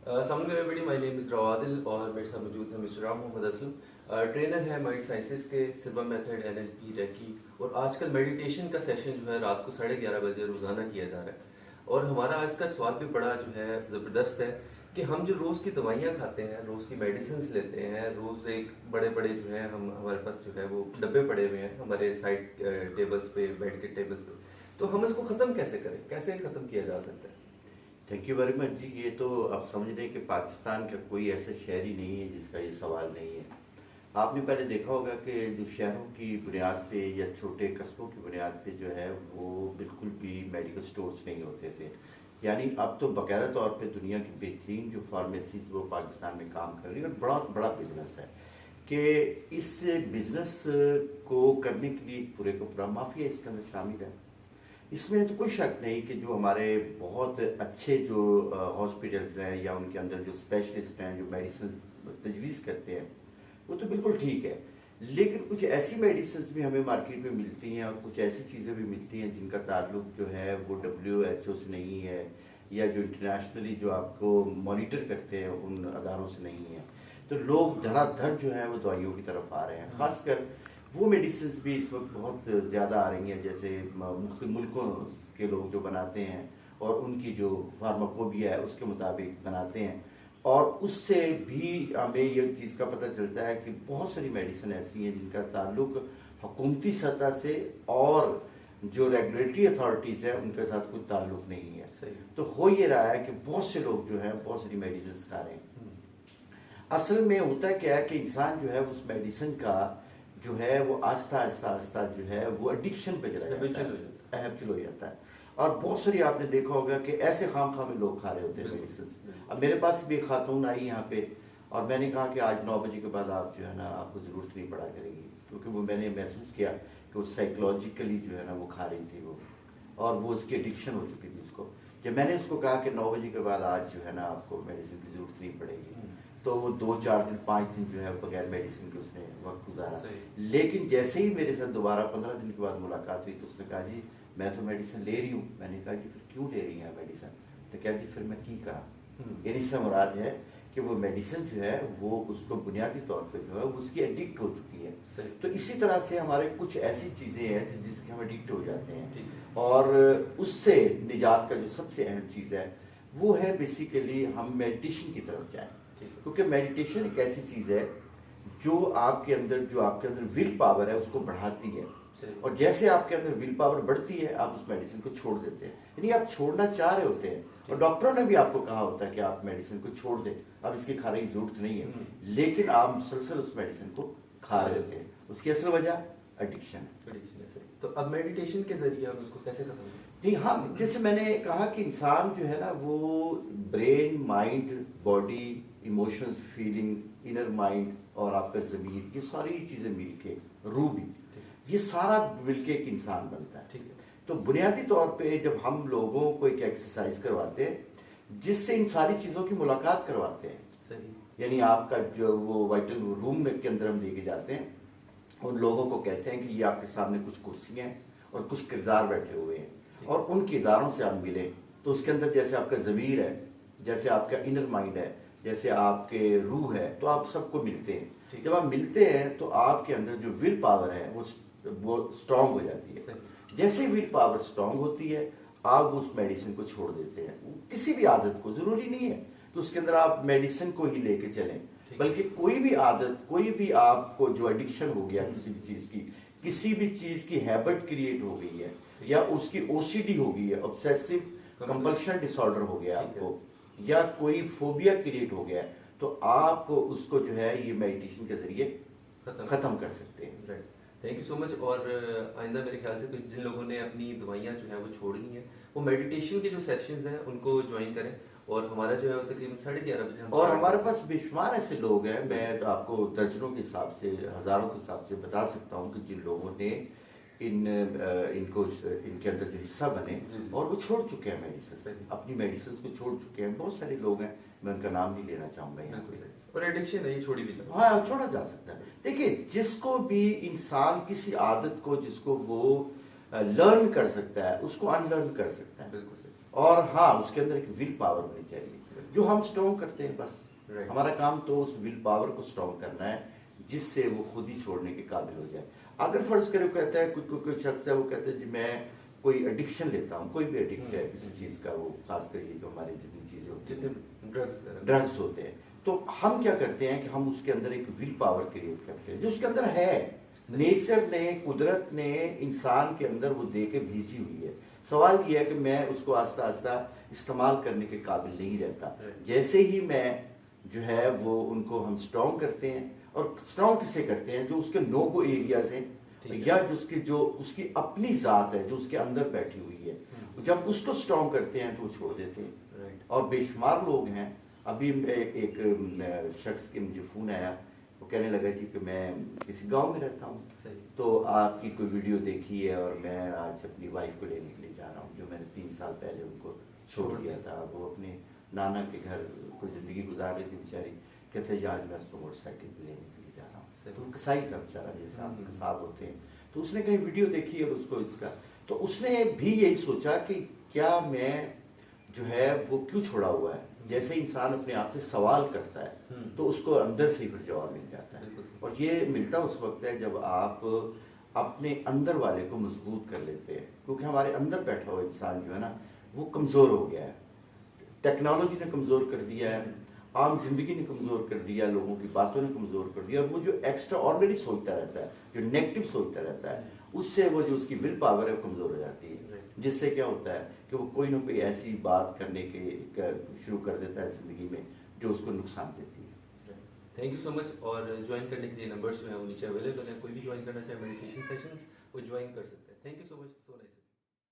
السلام علیکم ایوری مائی نیم از روادل اور میرے ساتھ موجود ہے مسٹر رام محمد اسلم. ٹرینر ہے مائنڈ سائنسز کے سلوا میتھڈ NLP ریکی, اور آج کل میڈیٹیشن کا سیشن جو ہے رات کو 11:30 بجے روزانہ کیا جا رہا ہے. اور ہمارا آج کا سوال بھی بڑا جو ہے زبردست ہے کہ ہم جو روز کی دوائیاں کھاتے ہیں, روز کی میڈیسنس لیتے ہیں, روز ایک بڑے بڑے جو ہیں ہمارے پاس جو ہے وہ ڈبے پڑے ہوئے ہیں ہمارے سائڈ ٹیبلز پہ, بیڈ کے ٹیبلز پہ, تو ہم اس کو ختم کیسے کریں, کیسے ختم کیا جا سکتا ہے؟ تھینک یو ویری مچ جی. یہ تو آپ سمجھ لیں کہ پاکستان کا کوئی ایسا شہر ہی نہیں ہے جس کا یہ سوال نہیں ہے. آپ نے پہلے دیکھا ہوگا کہ جو شہروں کی بنیاد پہ یا چھوٹے قصبوں کی بنیاد پہ جو ہے وہ بالکل بھی میڈیکل سٹورز نہیں ہوتے تھے. یعنی اب تو باقاعدہ طور پہ دنیا کی بہترین جو فارمیسیز وہ پاکستان میں کام کر رہی ہے, اور بڑا بڑا بزنس ہے کہ اس بزنس کو کرنے کے لیے پورے کو پورا مافیا اس کے اندر شامل ہے. اس میں تو کوئی شک نہیں کہ جو ہمارے بہت اچھے جو ہاسپٹلز ہیں یا ان کے اندر جو اسپیشلسٹ ہیں جو میڈیسن تجویز کرتے ہیں وہ تو بالکل ٹھیک ہے, لیکن کچھ ایسی میڈیسنز بھی ہمیں مارکیٹ میں ملتی ہیں اور کچھ ایسی چیزیں بھی ملتی ہیں جن کا تعلق جو ہے وہ WHO سے نہیں ہے, یا جو انٹرنیشنلی جو آپ کو مانیٹر کرتے ہیں ان اداروں سے نہیں ہے. تو لوگ دھڑا دھڑ جو ہے وہ دوائیوں کی طرف آ رہے ہیں. خاص کر وہ میڈیسنز بھی اس وقت بہت زیادہ آ رہی ہیں جیسے مختلف ملکوں کے لوگ جو بناتے ہیں اور ان کی جو فارماکوبیا ہے اس کے مطابق بناتے ہیں, اور اس سے بھی ہمیں یہ چیز کا پتہ چلتا ہے کہ بہت ساری میڈیسن ایسی ہیں جن کا تعلق حکومتی سطح سے اور جو ریگولیٹری اتھارٹیز ہیں ان کے ساتھ کوئی تعلق نہیں ہے. تو ہو یہ رہا ہے کہ بہت سے لوگ جو ہیں بہت ساری میڈیسنز کھا رہے ہیں. اصل میں ہوتا کیا ہے کہ انسان جو ہے اس میڈیسن کا جو ہے وہ آہستہ آہستہ آہستہ جو ہے وہ ایڈکشن پہ چلا جاتا ہے, ہیبچل ہو جاتا ہے. اور بہت ساری آپ نے دیکھا ہوگا کہ ایسے خام خواہ میں لوگ کھا رہے ہوتے ہیں میڈیسنس. اب میرے پاس بھی ایک خاتون آئی یہاں پہ, اور میں نے کہا کہ آج 9 بجے کے بعد آپ جو ہے نا آپ کو ضرورت نہیں پڑا کرے گی, کیونکہ وہ میں نے محسوس کیا کہ وہ سائیکولوجیکلی جو ہے نا وہ کھا رہی تھی وہ, اور وہ اس کی ایڈکشن ہو چکی تھی اس کو. جب میں نے اس کو کہا کہ 9 بجے کے بعد آج جو ہے نا آپ کو میڈیسن کی ضرورت نہیں پڑے گی, تو وہ 2-4 دن 5 دن جو ہے بغیر میڈیسن کے اس نے وقت گزارا. لیکن جیسے ہی میرے ساتھ دوبارہ 15 دن کے بعد ملاقات ہوئی تو اس نے کہا جی میں تو میڈیسن لے رہی ہوں. میں نے کہا جی پھر کیوں لے رہی ہیں میڈیسن؟ تو کہتی پھر میں کی کہا. یعنی اس سے مراد ہے کہ وہ میڈیسن جو ہے وہ اس کو بنیادی طور پہ جو ہے وہ اس کی ایڈکٹ ہو چکی ہے. تو اسی طرح سے ہمارے کچھ ایسی چیزیں ہیں جس کے ہم ایڈکٹ ہو جاتے ہیں, اور اس سے نجات کا جو سب سے اہم چیز ہے وہ ہے بیسیکلی ہم میڈیٹیشن کی طرف جائیں. کیونکہ میڈیٹیشن ایک ایسی چیز ہے جو آپ کے اندر ول پاور ہے اس کو بڑھاتی ہے, اور جیسے آپ کے اندر ول پاور بڑھتی ہے آپ اس میڈیسن کو چھوڑ دیتے ہیں. یعنی آپ چھوڑنا چاہ رہے ہوتے ہیں, اور ڈاکٹروں نے بھی آپ کو کہا ہوتا ہے کہ آپ میڈیسن کو چھوڑ دیں, اب اس کی کھانے کی ضرورت نہیں ہے, لیکن آپ مسلسل اس میڈیسن کو کھا رہے ہوتے ہیں. اس کی اصل وجہ ایڈکشن ہے. تو اب میڈیٹیشن کے ذریعے ہم اس کو کیسے ختم کریں؟ جی ہاں, جیسے میں نے کہا کہ انسان جو ہے نا وہ brain, mind, body, emotions, feeling, inner mind اور آپ کا ضمیر, یہ ساری چیزیں مل کے روح بھی, یہ سارا مل کے ایک انسان بنتا ہے. تو بنیادی طور پہ جب ہم لوگوں کو ایک ایکسرسائز کرواتے ہیں جس سے ان ساری چیزوں کی ملاقات کرواتے ہیں, یعنی آپ کا جو وہ وائٹل روم کے اندر ہم لے کے جاتے ہیں, ان لوگوں کو کہتے ہیں کہ یہ آپ کے سامنے کچھ کرسیاں ہیں اور کچھ کردار بیٹھے ہوئے ہیں, اور ان کرداروں سے آپ ملیں. تو اس کے اندر جیسے آپ کا ضمیر ہے, جیسے آپ کا انر مائنڈ ہے, جیسے آپ کے روح ہے, تو آپ سب کو ملتے ہیں. جب آپ ملتے ہیں تو آپ کے اندر جو ول پاور ہے وہ اسٹرانگ ہو جاتی ہے. جیسے ول پاور اسٹرانگ ہوتی ہے آپ اس میڈیسن کو چھوڑ دیتے ہیں. کسی بھی عادت کو, ضروری نہیں ہے تو اس کے اندر آپ میڈیسن کو ہی لے کے چلیں, بلکہ کوئی بھی عادت, کوئی بھی آپ کو جو ایڈکشن ہو گیا کسی بھی چیز کی, کسی بھی چیز کی ہیبٹ کریٹ ہو گئی ہے, یا اس کی OCD ہو گئی ہے, obsessive compulsion disorder ہو گیا آپ کو, یا کوئی فوبیا کریٹ ہو گیا ہے, تو آپ اس کو جو ہے یہ میڈیٹیشن کے ذریعے ختم کر سکتے ہیں. تھینک یو سو مچ. اور آئندہ میرے خیال سے جن لوگوں نے اپنی دوائیاں جو ہیں وہ چھوڑنی ہیں وہ میڈیٹیشن کے جو سیشنز ہیں ان کو جوائن کریں, اور ہمارا جو ہے وہ تقریباً 11:30 بجے. اور ہمارے پاس بے شمار ایسے لوگ ہیں, میں آپ کو درجنوں کے حساب سے, ہزاروں کے حساب سے بتا سکتا ہوں کہ جن لوگوں نے ان کے اندر جو حصہ بنے اور وہ چھوڑ چکے ہیں میڈیسن, اپنی میڈیسنس کو چھوڑ چکے ہیں. بہت سارے لوگ ہیں, میں ان کا نام نہیں لینا چاہوں گا یہاں پہ. اور ایڈکشن ہے یہ چھوڑی بھی ہاں چھوڑا جا سکتا ہے. دیکھیے جس کو بھی انسان کسی عادت کو جس کو وہ لرن کر سکتا ہے اس کو ان لرن کر سکتا ہے. اور ہاں اس کے اندر ایک ول پاور ہونی چاہیے. جو ہم اسٹرانگ کرتے ہیں بس. Right. ہمارا کام تو اس ول پاور کو اسٹرانگ کرنا ہے جس سے وہ خود ہی چھوڑنے کے قابل ہو جائے. اگر فرض کرے وہ کہتا ہے کوئی شخص ہے وہ کہتا ہے جی میں کوئی ایڈکشن لیتا ہوں, کوئی بھی ایڈکٹ ہے کسی چیز کا, وہ خاص کر یہ جو ہماری جتنی چیزیں ہوتی ہیں ڈرگس ہوتے ہیں, تو ہم کیا کرتے ہیں کہ ہم اس کے اندر ایک ول پاور کریٹ کرتے ہیں جو اس کے اندر ہے. نیچر نے, قدرت نے انسان کے اندر وہ دے کے بھیجی ہوئی ہے. سوال یہ ہے کہ میں اس کو آہستہ آہستہ استعمال کرنے کے قابل نہیں رہتا. جیسے ہی میں جو ہے وہ ان کو ہم اسٹرانگ کرتے ہیں, اور اسٹرانگ کسے کرتے ہیں جو اس کے نو گو ایریاز ہیں یا جو اس کی اپنی ذات ہے جو اس کے اندر بیٹھی ہوئی ہے, جب اس کو اسٹرانگ کرتے ہیں تو وہ چھوڑ دیتے ہیں. اور بے شمار لوگ ہیں. ابھی ایک شخص کے مجھے فون آیا, وہ کہنے لگا جی کہ میں کسی گاؤں میں رہتا ہوں, تو آپ کی کوئی ویڈیو دیکھی ہے اور میں آج اپنی وائف کو لینے کے لیے جا رہا ہوں جو میں نے 3 سال پہلے ان کو چھوڑ دیا تھا. وہ اپنے نانا کے گھر کوئی زندگی گزار رہی تھی بیچاری. کہتے ہیں آج میں اس کو موٹر سائیکل پہ لینے کے لیے جا رہا ہوں. تو وہ کسائی تھا بیچارہ, جیسے آپ کساب ہوتے ہیں. تو اس نے کہیں ویڈیو دیکھی ہے اس کو اس کا, تو اس نے بھی یہی سوچا کہ کیا میں جو ہے وہ کیوں چھوڑا ہوا ہے. جیسے انسان اپنے آپ سے سوال کرتا ہے تو اس کو اندر سے ہی پھر جواب مل جاتا ہے. اور یہ ملتا اس وقت ہے جب آپ اپنے اندر والے کو مضبوط کر لیتے ہیں, کیونکہ ہمارے اندر بیٹھا ہوا انسان جو ہے نا وہ کمزور ہو گیا ہے. ٹیکنالوجی نے کمزور کر دیا ہے, عام زندگی نے کمزور کر دیا, لوگوں کی باتوں نے کمزور کر دیا. اور وہ جو ایکسٹرا آرڈنری سوچتا رہتا ہے, جو نیگیٹو سوچتا رہتا ہے, اس سے وہ جو اس کی ول پاور ہے وہ کمزور ہو جاتی ہے. جس سے کیا ہوتا ہے کہ وہ کوئی نہ کوئی ایسی بات کرنے کے شروع کر دیتا ہے زندگی میں جو اس کو نقصان دیتی ہے. تھینک یو سو مچ. اور جوائن کرنے کے لیے نمبرس جو ہیں وہ نیچے اویلیبل ہیں. کوئی بھی جوائن کرنا چاہے میڈیٹیشن سیشنز وہ جوائن کر سکتے ہیں. Thank you so much. So nice.